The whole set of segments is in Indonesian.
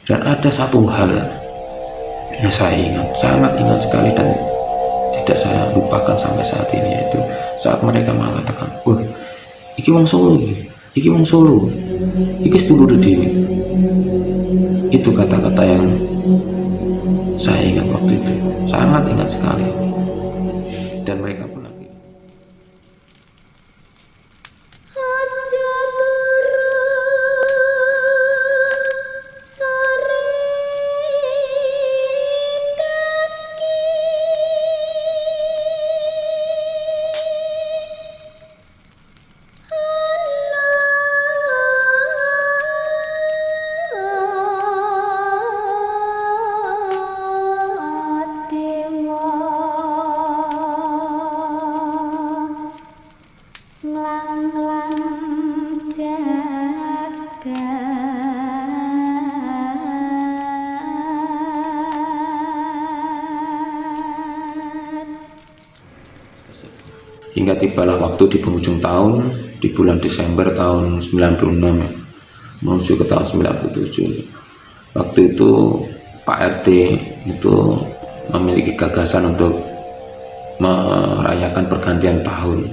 Dan ada satu hal yang saya ingat, sangat ingat sekali dan tidak saya lupakan sampai saat ini, yaitu saat mereka mengatakan, "Wah, iki wong Solo, iki wong Solo, iki sedulur dhewe." Itu kata-kata yang saya ingat waktu itu, sangat ingat sekali. Dan mereka pun lagi. Hingga tibalah waktu di penghujung tahun, di bulan Desember tahun 96 menuju ke tahun 97. Waktu itu Pak RT itu memiliki gagasan untuk merayakan pergantian tahun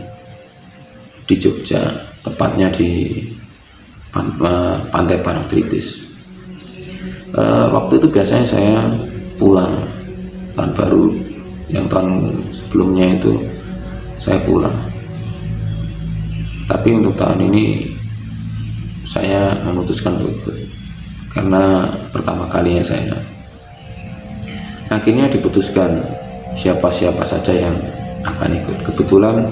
di Jogja, tepatnya di Pantai Parangtritis. Waktu itu biasanya saya pulang tahun baru, yang tahun sebelumnya itu saya pulang, tapi untuk tahun ini saya memutuskan untuk ikut karena pertama kalinya saya. Akhirnya diputuskan siapa-siapa saja yang akan ikut. Kebetulan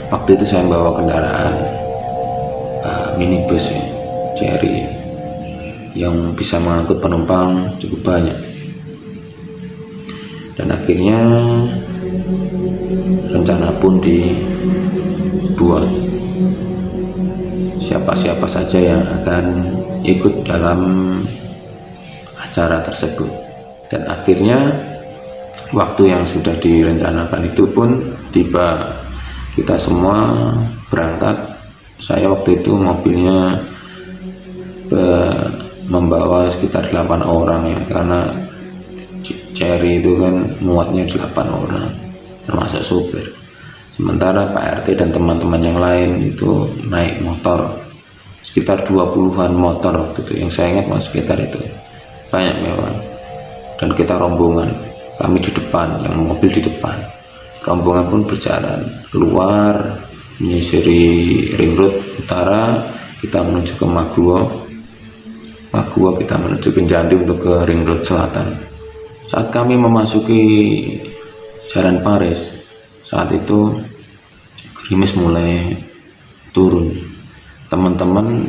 waktu itu saya membawa kendaraan minibus ya, Cherry, yang bisa mengangkut penumpang cukup banyak. Dan akhirnya rencana pun dibuat, siapa-siapa saja yang akan ikut dalam acara tersebut. Dan akhirnya waktu yang sudah direncanakan itu pun tiba. Kita semua berangkat. Saya waktu itu mobilnya membawa sekitar 8 orang ya, karena Cherry itu kan muatnya 8 orang termasuk supir. Sementara Pak RT dan teman-teman yang lain itu naik motor, sekitar 20-an motor waktu itu, yang saya ingat mas, sekitar itu banyak memang. Dan kita rombongan, kami di depan, yang mobil di depan. Rombongan pun berjalan keluar menyisiri Ring Road Utara, kita menuju ke Maguwo, kita menuju ke Janti untuk ke Ring Road Selatan. Saat kami memasuki Jalan Paris, saat itu gerimis mulai turun. Teman-teman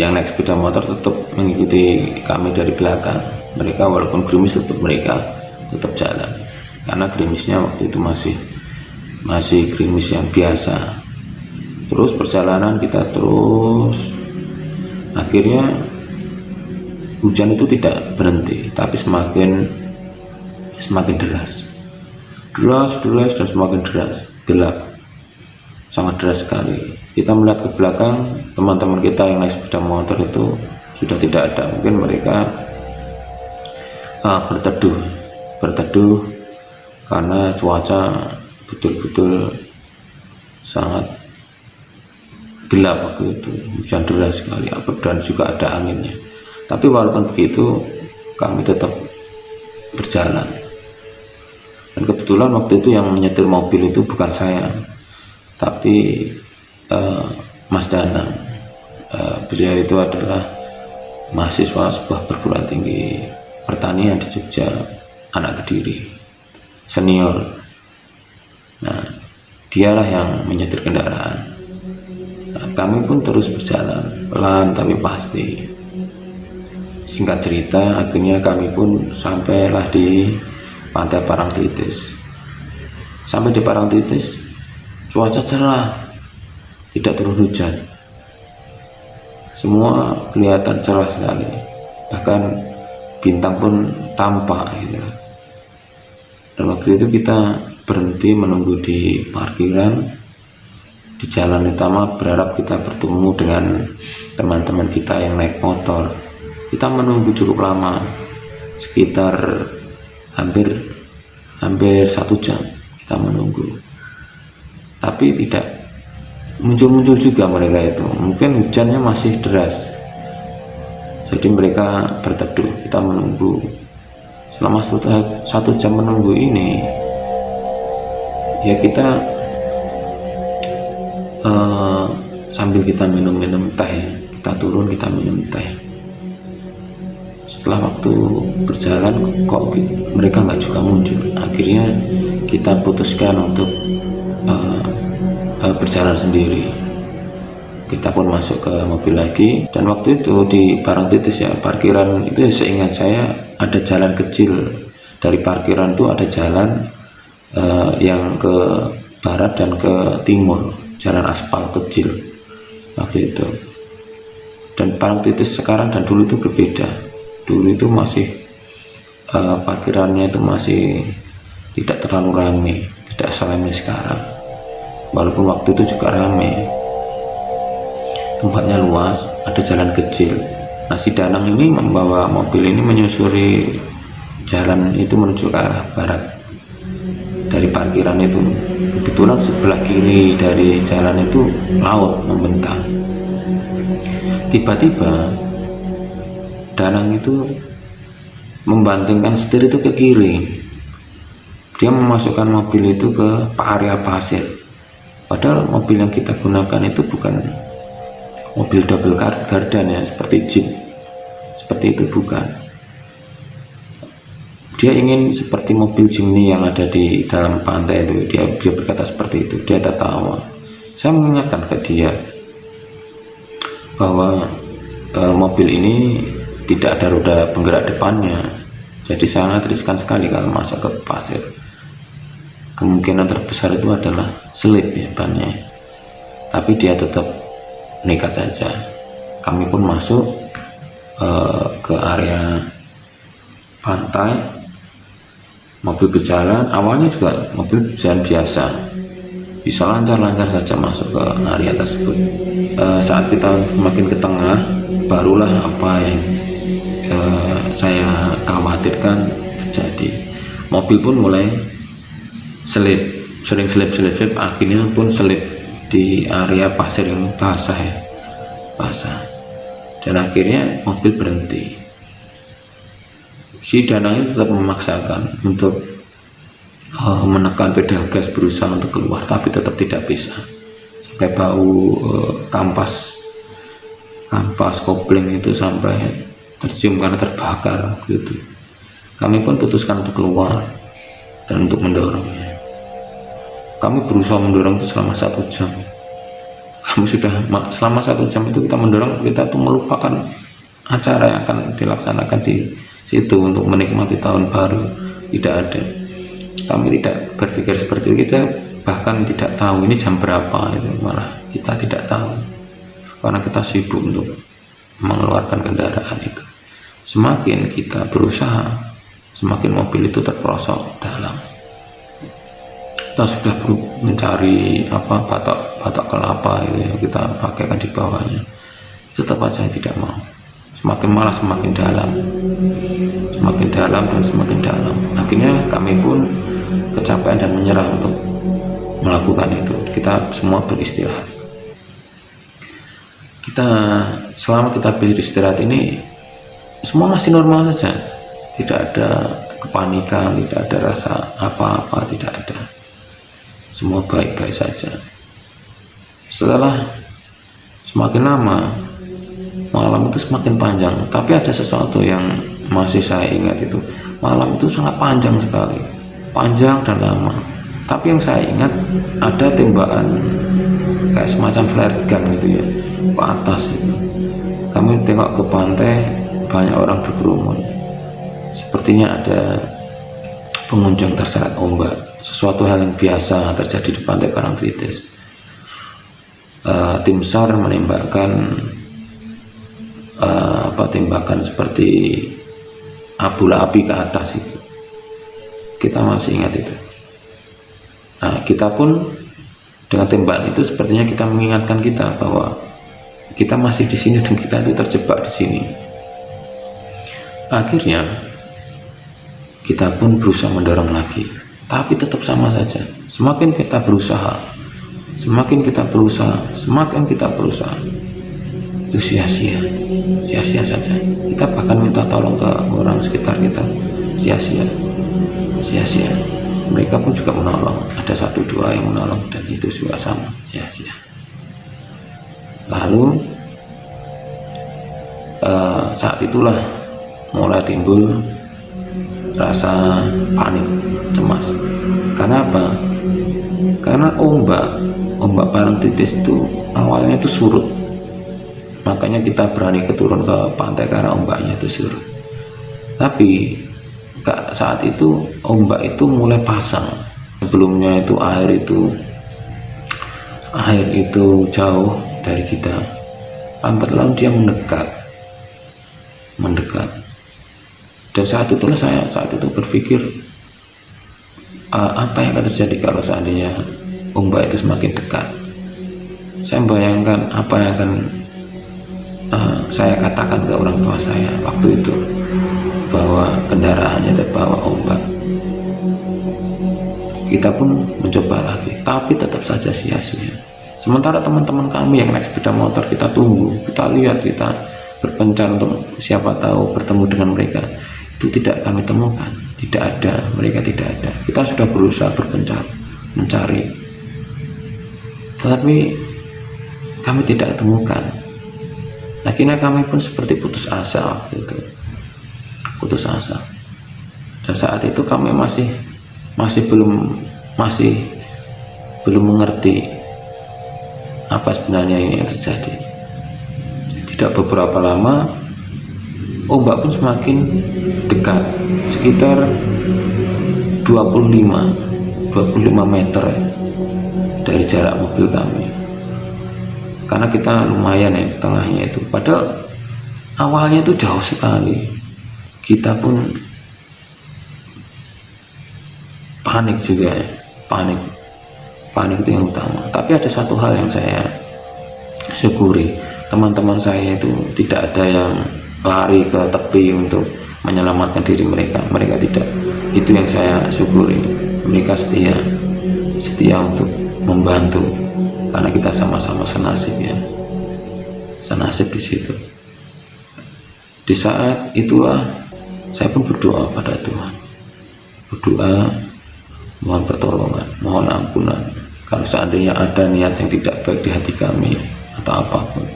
yang naik sepeda motor tetap mengikuti kami dari belakang. Mereka walaupun gerimis tetap jalan, karena gerimisnya waktu itu masih gerimis yang biasa. Terus perjalanan kita terus, akhirnya hujan itu tidak berhenti, tapi semakin deras dan semakin deras, gelap, sangat deras sekali. Kita melihat ke belakang, teman-teman kita yang naik sepeda motor itu sudah tidak ada. Mungkin mereka berteduh karena cuaca betul-betul sangat gelap waktu itu, hujan deras sekali dan juga ada anginnya. Tapi walaupun begitu kami tetap berjalan. Dan kebetulan waktu itu yang menyetir mobil itu bukan saya, tapi Mas Danang. Beliau itu adalah mahasiswa sebuah perguruan tinggi pertanian di Jogja, anak Kediri, senior. Nah, dialah yang menyetir kendaraan. Nah, kami pun terus berjalan pelan tapi pasti. Singkat cerita, akhirnya kami pun sampailah di Pantai Parangtritis. Sampai di Parangtritis, cuaca cerah, tidak turun hujan, semua kelihatan cerah sekali, bahkan bintang pun tampak gitu. Dan waktu itu kita berhenti menunggu di parkiran di jalan utama, berharap kita bertemu dengan teman-teman kita yang naik motor. Kita menunggu cukup lama, sekitar hampir 1 jam kita menunggu, tapi tidak muncul juga mereka itu. Mungkin hujannya masih deras, jadi mereka berteduh. Kita menunggu selama 1 jam menunggu ini, ya kita sambil kita minum teh, kita turun kita minum teh. Setelah waktu berjalan kok mereka nggak juga muncul, akhirnya kita putuskan untuk berjalan sendiri. Kita pun masuk ke mobil lagi, dan waktu itu di Parangtritis ya, parkiran itu seingat saya ada jalan kecil dari parkiran itu, ada jalan yang ke barat dan ke timur, jalan aspal kecil waktu itu. Dan Parangtritis sekarang dan dulu itu berbeda. Dulu itu masih parkirannya itu masih tidak terlalu ramai, tidak seramai sekarang, walaupun waktu itu juga ramai. Tempatnya luas, ada jalan kecil. Nah, si Danang ini membawa mobil ini menyusuri jalan itu menuju ke arah barat dari parkiran itu. Kebetulan sebelah kiri dari jalan itu laut membentang. Tiba-tiba Danang itu membantingkan setir itu ke kiri. Dia memasukkan mobil itu ke area pasir, padahal mobil yang kita gunakan itu bukan mobil double gardan ya, seperti jeep seperti itu, bukan. Dia ingin seperti mobil Jimny yang ada di dalam pantai itu. Dia berkata seperti itu, dia tertawa. Saya mengingatkan ke dia bahwa mobil ini tidak ada roda penggerak depannya, jadi sangat riskan sekali kalau masuk ke pasir. Kemungkinan terbesar itu adalah selip ya bannya, tapi dia tetap nekat saja. Kami pun masuk ke area pantai, mobil berjalan. Awalnya juga mobil berjalan biasa, bisa lancar-lancar saja masuk ke area tersebut. Saat kita makin ke tengah, barulah apa yang saya khawatirkan terjadi. Mobil pun mulai selip, sering selip, akhirnya pun selip di area pasir yang basah ya, basah. Dan akhirnya mobil berhenti. Si Danang itu tetap memaksakan untuk menekan pedal gas, berusaha untuk keluar, tapi tetap tidak bisa. Sampai bau kampas kopling itu sampai tercium karena terbakar waktu itu. Kami pun putuskan untuk keluar dan untuk mendorongnya. Kami berusaha mendorong itu selama 1 jam. Selama 1 jam itu kita mendorong, kita tuh melupakan acara yang akan dilaksanakan di situ untuk menikmati tahun baru. Tidak ada, kami tidak berpikir seperti itu. Kita bahkan tidak tahu ini jam berapa, itu malah kita tidak tahu karena kita sibuk untuk mengeluarkan kendaraan itu. Semakin kita berusaha, semakin mobil itu terperosok dalam. Kita sudah mencari batok kelapa itu ya, kita pakaikan di bawahnya, tetap aja tidak mau. Semakin dalam, dan semakin dalam. Akhirnya kami pun kecapean dan menyerah untuk melakukan itu. Kita semua beristirahat. Selama kita beristirahat ini, semua masih normal saja, tidak ada kepanikan, tidak ada rasa apa-apa, tidak ada. Semua baik-baik saja. Setelah semakin lama, malam itu semakin panjang, tapi ada sesuatu yang masih saya ingat itu. Malam itu sangat panjang sekali, panjang dan lama. Tapi yang saya ingat ada tembakan kayak semacam flare gun gitu ya, ke atas itu. Kami tengok ke pantai, banyak orang berkerumun. Sepertinya ada pengunjung terseret ombak, sesuatu hal yang biasa terjadi di pantai Parangtritis. Tim SAR menembakkan tembakan seperti bola api ke atas itu. Kita masih ingat itu. Nah, kita pun dengan tembakan itu sepertinya kita mengingatkan kita bahwa kita masih di sini dan kita itu terjebak di sini. Akhirnya kita pun berusaha mendorong lagi, tapi tetap sama saja. Semakin kita berusaha, semakin kita berusaha, semakin kita berusaha, itu sia-sia, sia-sia saja. Kita bahkan minta tolong ke orang sekitar kita, sia-sia, sia-sia. Mereka pun juga menolong, ada 1-2 yang menolong, dan itu juga sama, sia-sia. Lalu saat itulah mulai timbul rasa panik, cemas. Karena apa? Karena ombak Parangtritis itu awalnya itu surut, makanya kita berani turun ke pantai karena ombaknya itu surut. Tapi saat itu ombak itu mulai pasang. Sebelumnya itu air itu jauh dari kita, lambat laun dia mendekat. Dan saat itu berpikir, apa yang akan terjadi kalau seandainya ombak itu semakin dekat. Saya membayangkan apa yang akan saya katakan ke orang tua saya waktu itu, bahwa kendaraannya terbawa ombak. Kita pun mencoba lagi, tapi tetap saja sia-sia. Sementara teman-teman kami yang naik sepeda motor, kita tunggu, kita lihat, kita berpencar untuk siapa tahu bertemu dengan mereka. Itu tidak kami temukan, tidak ada, mereka tidak ada. Kita sudah berusaha berpencar mencari, tetapi kami tidak temukan. Akhirnya kami pun seperti putus asa waktu itu, putus asa. Dan saat itu kami masih belum mengerti apa sebenarnya ini yang terjadi. Tidak beberapa lama ombak pun semakin dekat, sekitar 25 meter dari jarak mobil kami. Karena kita lumayan ya tengahnya itu, padahal awalnya itu jauh sekali. Kita pun panik juga ya, panik itu yang utama. Tapi ada satu hal yang saya syukuri, teman-teman saya itu tidak ada yang lari ke tepi untuk menyelamatkan diri mereka tidak. Itu yang saya syukuri, mereka setia untuk membantu, karena kita sama-sama senasib ya, senasib di situ. Di saat itulah saya pun berdoa pada Tuhan, mohon pertolongan, mohon ampunan. Kalau seandainya ada niat yang tidak baik di hati kami atau apapun,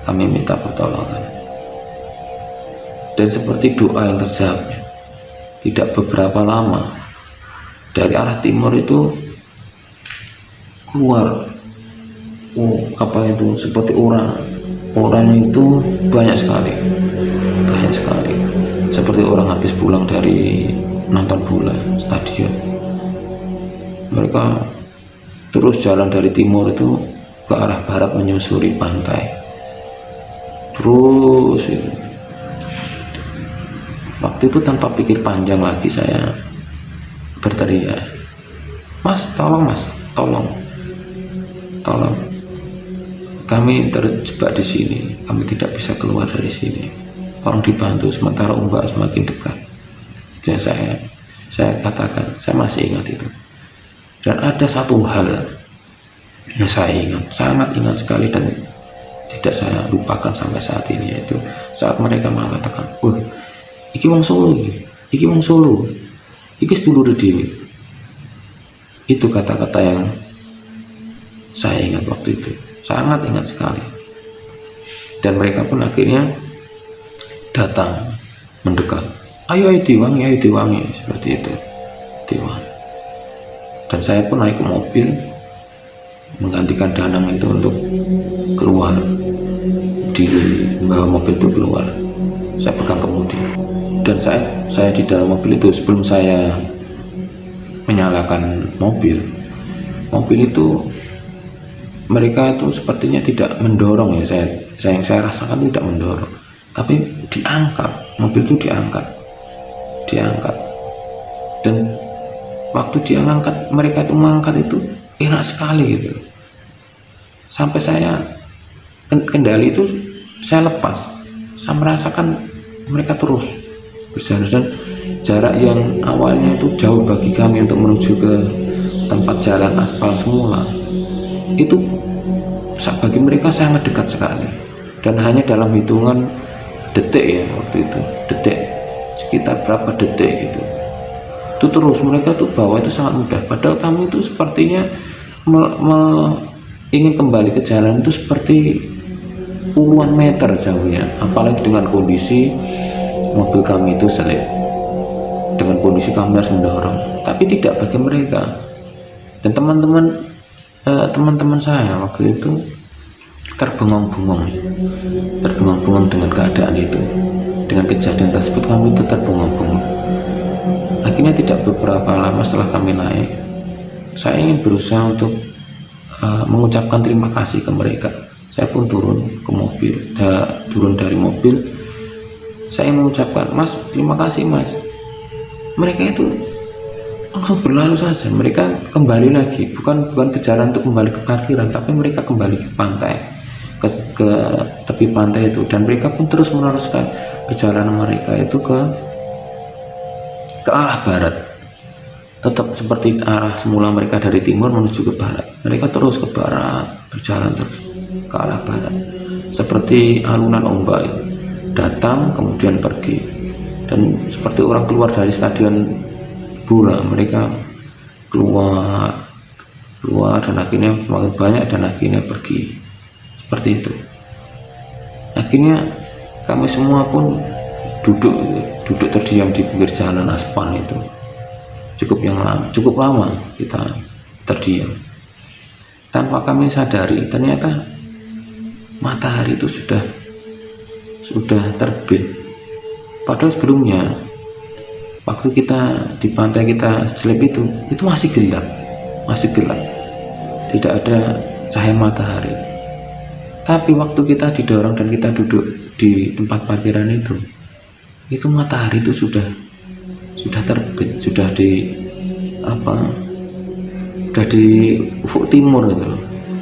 kami minta pertolongan. Dan seperti doa yang terjawab, tidak beberapa lama dari arah timur itu keluar seperti orangnya itu banyak sekali, seperti orang habis pulang dari nonton bola stadion. Mereka terus jalan dari timur itu ke arah barat menyusuri pantai terus itu. Waktu itu tanpa pikir panjang lagi saya berteriak, "Mas, tolong mas, tolong, kami terjebak di sini, kami tidak bisa keluar dari sini, tolong dibantu sementara ombak semakin dekat." Itu yang saya katakan, saya masih ingat itu. Dan ada satu hal yang saya ingat, sangat ingat sekali, dan tidak saya lupakan sampai saat ini, yaitu saat mereka mengatakan, iki wong Solo, iki sedulur dhewe. Itu kata-kata yang saya ingat waktu itu, sangat ingat sekali. Dan mereka pun akhirnya datang mendekat, ayo diwangi, seperti itu, diwangi. Dan saya pun naik ke mobil, menggantikan Danang itu untuk keluar, membawa mobil itu keluar. Saya pegang kemudi, dan saya di dalam mobil itu, sebelum saya menyalakan mobil itu mereka itu sepertinya tidak mendorong ya, yang saya rasakan tidak mendorong, tapi diangkat, mobil itu diangkat. Dan waktu dia ngangkat, mereka itu mengangkat itu enak sekali gitu, sampai saya kendali itu saya lepas, saya merasakan mereka terus berjalan, dan jarak yang awalnya itu jauh bagi kami untuk menuju ke tempat jalan aspal semula, itu bagi mereka sangat dekat sekali, dan hanya dalam hitungan detik ya, waktu itu detik, sekitar berapa detik gitu, itu terus mereka tuh bawa itu sangat mudah. Padahal kami itu sepertinya ingin kembali ke jalan itu seperti puluhan meter jauhnya, apalagi dengan kondisi mobil kami itu selip, dengan kondisi kami harus mendorong, tapi tidak bagi mereka. Dan teman-teman saya waktu itu terbengong-bengong dengan keadaan itu, dengan kejadian tersebut. Kami itu terbengong-bengong. Akhirnya tidak beberapa lama setelah kami naik, saya ingin berusaha untuk mengucapkan terima kasih ke mereka. Saya pun turun ke mobil, turun dari mobil, saya mengucapkan, "Mas, terima kasih Mas." Mereka itu langsung berlalu saja. Mereka kembali lagi, bukan ke jalan untuk kembali ke parkiran, tapi mereka kembali ke pantai, ke tepi pantai itu, dan mereka pun terus meneruskan perjalanan mereka itu ke arah barat, tetap seperti arah semula mereka dari timur menuju ke barat. Mereka terus ke barat, berjalan terus ke arah barat, seperti alunan ombak itu, datang kemudian pergi, dan seperti orang keluar dari stadion bola, mereka keluar dan akhirnya semakin banyak dan akhirnya pergi, seperti itu. Akhirnya kami semua pun duduk terdiam di pinggir jalan aspal itu, cukup lama kita terdiam, tanpa kami sadari ternyata matahari itu sudah terbit. Padahal sebelumnya waktu kita di pantai kita selip itu masih gelap, tidak ada cahaya matahari. Tapi waktu kita didorong dan kita duduk di tempat parkiran itu matahari itu sudah terbit, sudah di ufuk timur itu,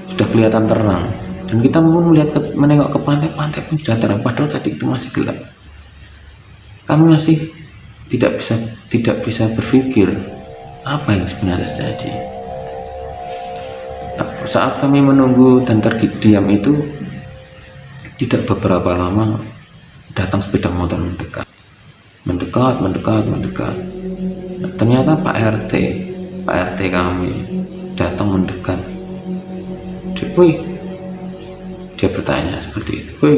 sudah kelihatan terang, dan kita pun menengok ke pantai pun sudah terang. Padahal tadi itu masih gelap. Kami masih tidak bisa berpikir apa yang sebenarnya terjadi. Saat kami menunggu dan terdiam itu, tidak beberapa lama datang sepeda motor mendekat. Ternyata Pak RT kami datang mendekat. Dia bertanya seperti itu, "Woi,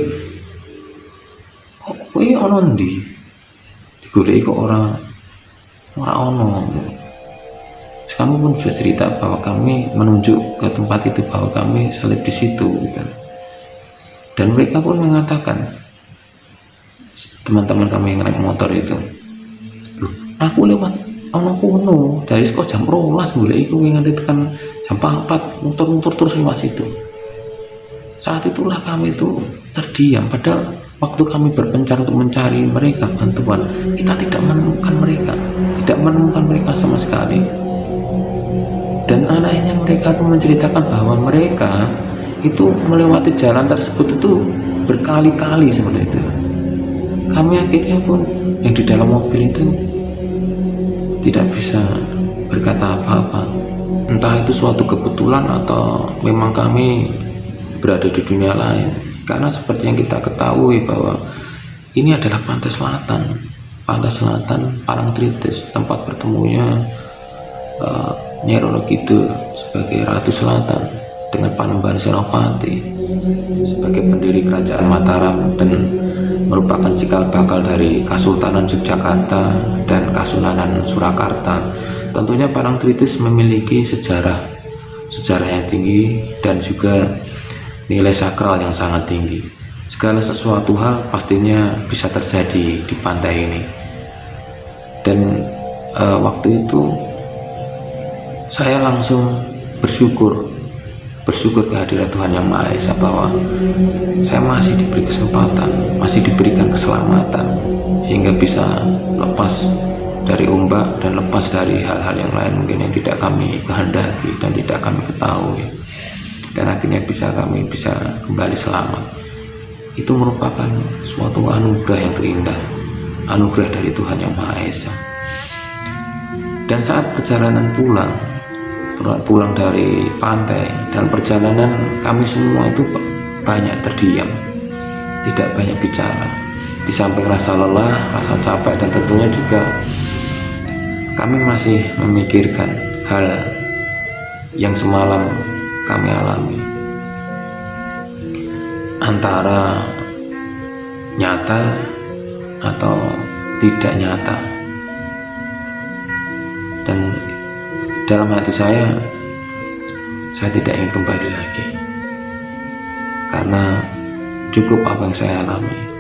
kok kowe ono ndi? Digoleki kok ora ono." Kami pun bercerita bahwa kami menunjuk ke tempat itu, bahwa kami selip di situ, gitu. Dan mereka pun mengatakan, teman-teman kami yang naik motor itu, "Loh, aku lewat ono kuno dari sekolah jam 12 golek iku nganti tekan jam 4 muter terus lewat situ." Saat itulah kami itu terdiam, padahal waktu kami berpencar untuk mencari mereka bantuan, kita tidak menemukan mereka sama sekali. Dan anehnya mereka pun menceritakan bahwa mereka itu melewati jalan tersebut itu berkali-kali seperti itu. Kami akhirnya pun yang di dalam mobil itu tidak bisa berkata apa-apa. Entah itu suatu kebetulan atau memang kami berada di dunia lain, karena seperti yang kita ketahui bahwa ini adalah pantai selatan Parangtritis, tempat bertemunya Nyai Roro Kidul sebagai Ratu Selatan dengan Panembahan Senopati sebagai pendiri Kerajaan Mataram dan merupakan cikal bakal dari Kasultanan Yogyakarta dan Kasunanan Surakarta. Tentunya Parangtritis memiliki sejarah yang tinggi dan juga nilai sakral yang sangat tinggi. Segala sesuatu hal pastinya bisa terjadi di pantai ini. Dan waktu itu saya langsung bersyukur kehadiran Tuhan Yang Maha Esa, bahwa saya masih diberi kesempatan, masih diberikan keselamatan, sehingga bisa lepas dari ombak dan lepas dari hal-hal yang lain mungkin yang tidak kami kehendaki dan tidak kami ketahui, dan akhirnya kami bisa kembali selamat. Itu merupakan suatu anugerah yang terindah anugerah dari Tuhan Yang Maha Esa. Dan saat perjalanan pulang dari pantai, dan perjalanan kami semua itu banyak terdiam, tidak banyak bicara. Di samping rasa lelah, rasa capek, dan tentunya juga kami masih memikirkan hal yang semalam kami alami, antara nyata atau tidak nyata. Dan dalam hati saya tidak ingin kembali lagi, karena cukup apa yang saya alami.